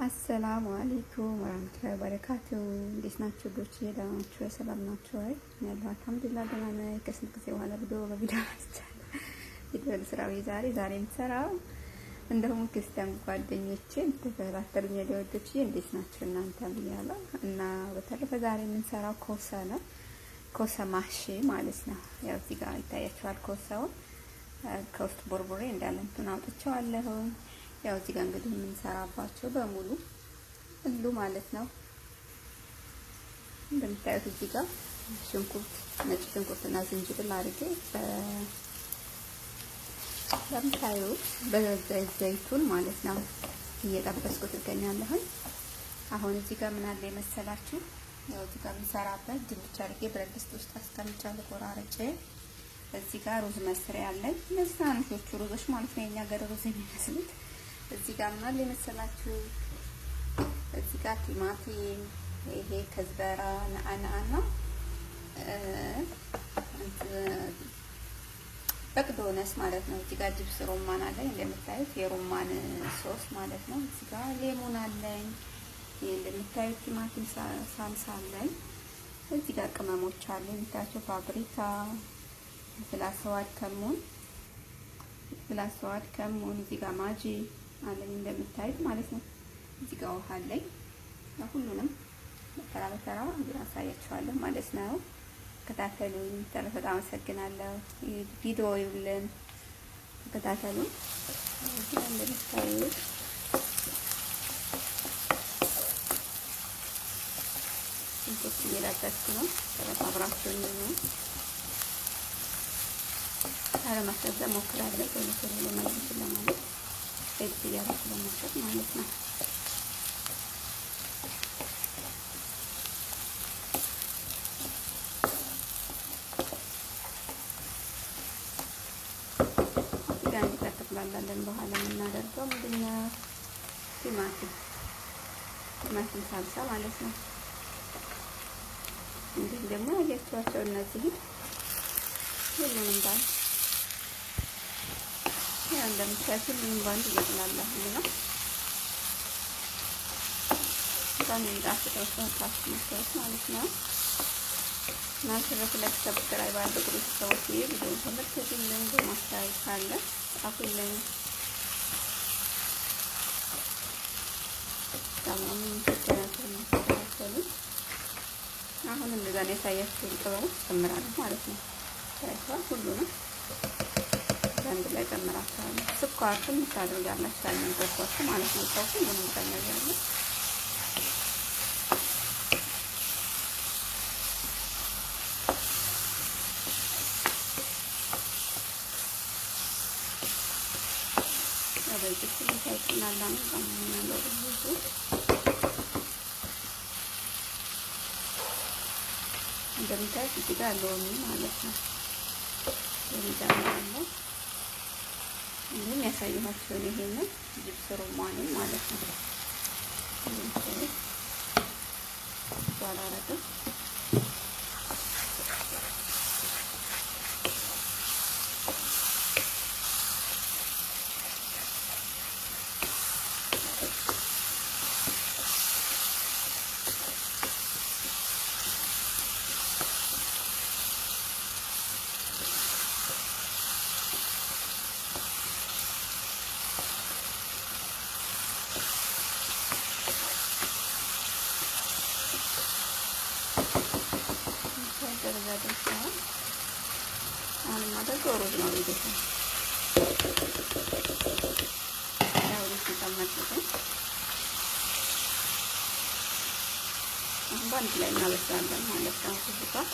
አሰላሙ አለይኩም ወራህመቱላሂ ወበረካቱ። እንዴት ናችሁ? ዶች ደህና ናችሁ? ሰላም ናችሁ? አይ ያለው አልሐምዱሊላህ ደህና ነኝ። ከስንት ጊዜ በኋላ በቪዲዮ አስቻለ ስራው ዛሬ የምሰራው እንደውም ክርስቲያን ጓደኞቼ ተከታተሉኝ ወዶች እንዴት ናችሁ እናንተ ብያለሁ። እና በተረፈ ዛሬ የምንሰራው ኮሳ ነው። ኮሳ ማሺ ማለት ነው። ያው እዚህ ጋር ይታያችኋል። ኮሳውን ከውስጥ ቦርቦሬ እንዳለ እንትን አውጥቼዋለሁ። ያው እዚህ ጋር እንግዲህ የምንሰራባቸው በሙሉ ሁሉ ማለት ነው። እንደምታዩት እዚህ ጋር ሽንኩርት፣ ነጭ ሽንኩርትና ዝንጅብል አድርጌ እንደምታዩት በዘይቱን ማለት ነው እየጠበስኩት እገኛለሁ። አሁን እዚህ ጋር ምን አለ የመሰላችሁ? ያው እዚህ ጋር የምንሰራበት ድንች አድርጌ ብረት ድስት ውስጥ አስቀምጫለሁ ቆራርጬ። እዚህ ጋር ሩዝ መስሪያ አለኝ። እነዚህ ትናንሾቹ ሩዞች ማለት ነው፣ የኛ ገር ሩዝ የሚመስሉት። እዚህ ጋር ምን አለ የመሰላችሁ? እዚህ ጋር ቲማቲም፣ ይሄ ከዝበራ፣ ነአናና በቅዶነስ ማለት ነው። እዚህ ጋር ጅብስ ሮማን አለኝ እንደምታዩት የሮማን ሶስ ማለት ነው። እዚህ ጋር ሌሞን አለኝ። ይሄ እንደምታዩት ቲማቲም ሳልሳ አለኝ። እዚህ ጋር ቅመሞች አለኝ የምታያቸው ፋብሪካ፣ ፍላስዋድ ከሙን፣ እዚህ ጋር ማጂ አለኝ እንደምታዩት ማለት ነው። እዚህ ጋር ውሃ አለኝ። ሁሉንም በተራ በተራ አሳያችኋለሁ ማለት ነው። ተከታተሉኝ። በጣም አመሰግናለሁ። ቪዲዮ ይውልን፣ ተከታተሉኝ። እዚህ እንደምታዩት እንዴት እየላጠስኩ ነው። አብራችሁኝ ነው አለማስረዘ ሞክራለሁ። ቶሎ ለማለት ለማለት እዚህ ያለው ለማለት ማለት ነው። ጋር ተጠቅላላለን። በኋላ የምናደርገው ምንድነው? ቲማቲም ሳልሳ ማለት ነው። እንግዲህ ደግሞ ያያችኋቸው እነዚህ ሁሉንም ባል ያ እንደምታዩት ሁሉንም ባንድ ይጠቅላላል ነው። በጣም የሚጣፍጠው ሰውታችሁ ማለት ነው። ማሽረፍ ላይ ሰብስክራይብ አድርጉ ቤተሰቦች። ቪዲዮ ተመልከቱልኝ። በማስተያየት ካለ ጻፉልኝ። ታማም ተከታተሉ። አሁን እንደዛ ነው ያሳያችሁን ቅመሞች ጨምራለሁ ማለት ነው። ታይቷል። ሁሉንም አንድ ላይ ጨምራችኋለሁ። ስኳርም ታደርጋላችሁ ታልነበርኳችሁ ማለት ነው። ጨው ሁሉንም ጨምራለሁ። አበይት ስለታይናላ ነው ማለት ነው። እንደምታዩት እዚህ ጋር ሎሚ ማለት ነው የሚጨምራለሁ። እንዴም ያሳየኋችሁ ይሄንን ጅብስ ሮማን ማለት ነው። እንደምታዩት ባላረገ አሁን ማለት ሩዝ ነው ቤተሰብ ያው ሩዝ ተጨመርኩት። አሁን በአንድ ላይ እናበስላለን ማለት ነው። እዚህ ጋር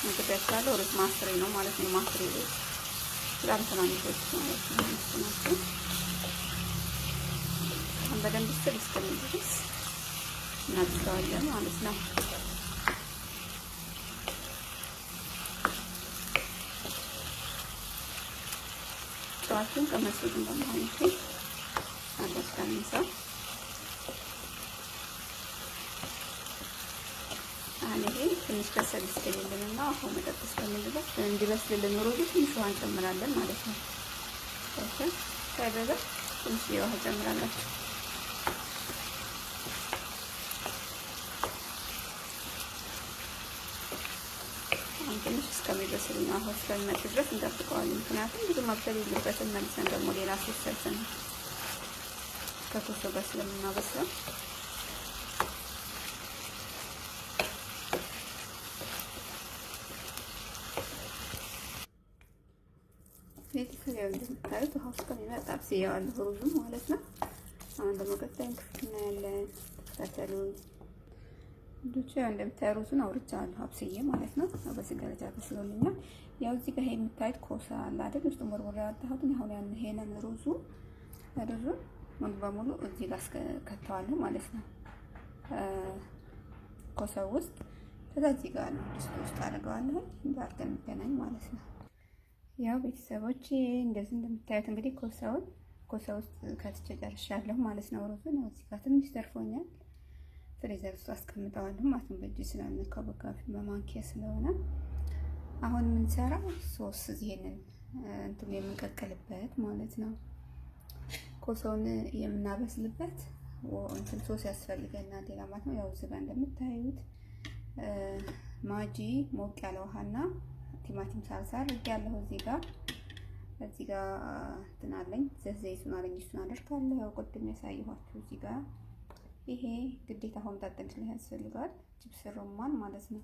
ምግብ ያለው ሩዝ ማስሬ ነው ማለት ነው። ማስሬ ሩዝ በጣም ትናንሾች ማለት ነው። አሁን በደንብ እስከሚል ድረስ እናብስለዋለን ማለት ነው። ጨዋቱን ከመስሉን በማለት አደስካንሳ አለኝ ትንሽ ከሰል እስከሚልና አሁን መጠጥ እስከሚልበት እንዲበስልልን ሩዙ ትንሽ ውሃ እንጨምራለን ማለት ነው። እሺ ታደረገ ትንሽ ውሃ ጨምራላችሁ። አሁን ትንሽ እስከሚበስል ነው። አሁን እስከሚመጥ ድረስ እንጠብቀዋለን። ምክንያቱም ብዙ መብሰል የለበትም። መልሰን ደግሞ ሌላ ሶስ ሰርተን ከኮሶ ጋር ስለምናበስለው ቤተሰብ ያው እንደምታዩት ውሃ እስከሚመጣ አብስዬዋለሁ ሩዙ ማለት ነው። አሁን ደግሞ ቀጣዩን ክፍል እናያለን። ተከታተሉን ልጆች። ያው እንደምታዩ ሩዙን አውርቻለሁ አብስዬ ማለት ነው። በዚህ ደረጃ በስሎልኛል። ያው እዚህ ጋር የምታዩት ኮሳ አለ አይደል? ውስጥ ወርወር ያወጣሁት አሁን ያን ሄነን ሩዙን ሙሉ በሙሉ እዚህ ጋር ከተዋለሁ ማለት ነው። ኮሳው ውስጥ ከዛ እዚህ ጋር ነው ድስት ውስጥ አደርገዋለሁ እንዳርገን እንገናኝ ማለት ነው። ያው ቤተሰቦች እንደዚህ እንደምታዩት እንግዲህ ኮሳ ውስጥ ከትቼ ጨርሻለሁ ማለት ነው። ሩዙን ያው እዚህ ጋር ትንሽ ተርፎኛል። ፍሪዘር ውስጥ አስቀምጠዋለሁ ማለት ነው። በእጅ ስላልነካው በካፊ በማንኪያ ስለሆነ አሁን የምንሰራው ሶስ ይሄንን እንትን የምንቀቅልበት ማለት ነው። ኮሶውን የምናበስልበት እንትን ሶስ ያስፈልገናል ሌላ ማለት ነው። ያው እዚህ ጋር እንደምታዩት ማጂ ሞቅ ያለ ውሃና ቲማቲም ሳልሳ አድርጌያለሁ። እዚህ ጋር እንትን አለኝ ዘይቱን አለኝ እሱን አደርጋለሁ። ያው ቅድም ያሳየኋችሁ እዚህ ጋር ይሄ ግዴታ ሆምጣጤ ላይ ያስፈልጋል። ቺፕስ ሮማን ማለት ነው።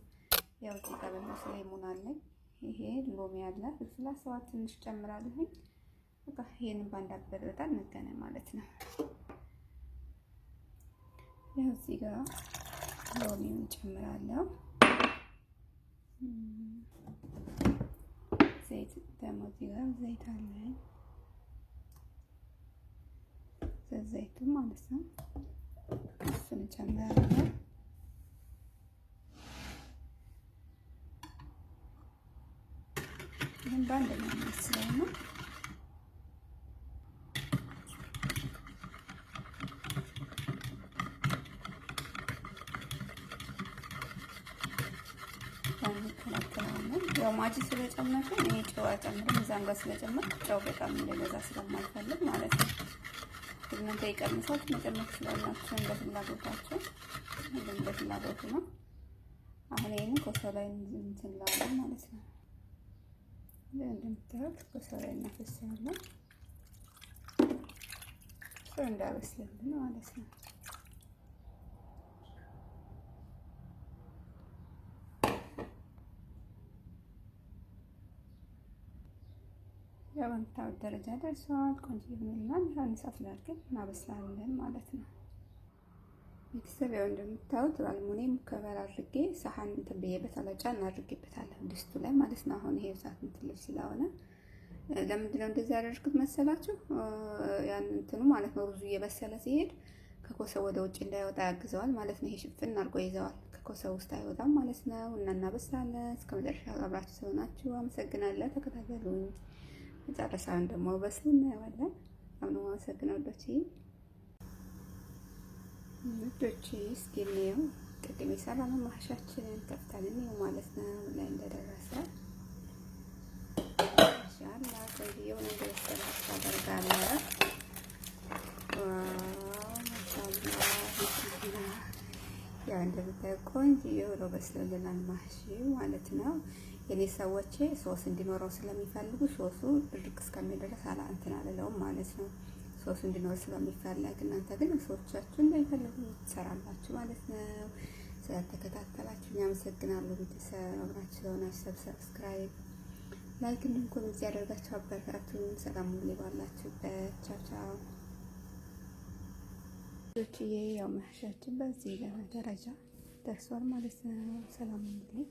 ያው እዚህ ጋር በመስ ሌሞን አለኝ። ይሄ ሎሚ አለ። ፍልፍል ትንሽ ጨምራለሁ። በቃ ይሄንን ባንዳበት በጣም እንገናኝ ማለት ነው። ያው እዚህ ጋር ሎሚውን ጨምራለሁ። ዘይት ደግሞ እዚህ ጋር ዘይት አለኝ። ዘይቱ ማለት ነው። እሱን ጨምራለሁ። ይሄን ባንድ ነው መስለው ነው። ያው ማጂ ስለጨመርኩ እኔ ጨው አጨምርም። እዛም ጋር ስለጨመርኩ ጨው በጣም እንደበዛ ስለማልፈልግ ማለት ነው። እናንተ ይቀንሳችሁ መጨመር ትችላላችሁ እንደ ፍላጎታችሁ። እንደ ፍላጎቱ ነው። አሁን ይሄንን ኮሶ ላይ እንትን ላለው ማለት ነው። እንደምታዩት ኮሶ ላይ እናፈሳለን። ሰው እንዳበስልልን ማለት ነው። በምታዩት ደረጃ ደርሷል። ቆንጆ ይሆናል። አንድ ሰዓት ላድርገን እናበስላለን ማለት ነው። ቤተሰብ ያው እንደምታዩት አልሙኒየም ከበር አድርጌ ሳህን እንትን ብዬበታለሁ። ጫን አድርጌበታለሁ ድስቱ ላይ ማለት ነው። አሁን ይሄ እሳት እንትን ስለሆነ ለምንድን ነው እንደዚህ ያደረግኩት መሰላችሁ? ያን እንትኑ ማለት ነው ሩዙ እየበሰለ ሲሄድ ከኮሰው ወደ ውጭ እንዳይወጣ ያግዘዋል ማለት ነው። ይሄ ሽፍን አድርጎ ይዘዋል። ከኮሰው ውስጥ አይወጣም ማለት ነው። እና እናበስላለን። እስከ መጨረሻ አብራችሁ ስለሆናችሁ አመሰግናለሁ። ተከታተሉኝ። መጨረሻውን ደግሞ በስሉ እናየዋለን። አሁን አመሰግናለሁ ውዶቼ። እስኪ ነው ቅድም የሰራነው ማሻችንን ከፍተን ነው ማለት ነው ላይ እንደደረሰ ኢንሻአላህ ከዚህው ነገር ተስተካክሎ አደርጋለሁ። ያው እንደምታዩ ቆንጆ የሆነ በስሎልናል ማሽ ማለት ነው። የኔ ሰዎች ሶስ እንዲኖረው ስለሚፈልጉ ሶሱ ድርቅ እስከሚደርስ እንትን አልለውም ማለት ነው። ሶሱ እንዲኖር ስለሚፈልግ እናንተ ግን ሶቻችሁ እንደሚፈልጉ ትሰራላችሁ ማለት ነው። ስለተከታተላችሁ አመሰግናለሁ። ቤተሰብ አብራችሁ ስለሆናችሁ ሰብስክራይብ፣ ላይክ እንዲሁም ኮሜንት ያደርጋችሁ አበረታቱኝ። ሰላም ሁሉ ይባላችሁበት። ቻው ቻው። ዶችዬ ያው ማሻችን በዚህ ደረጃ ደርሷል ማለት ነው። ሰላም ሁሉ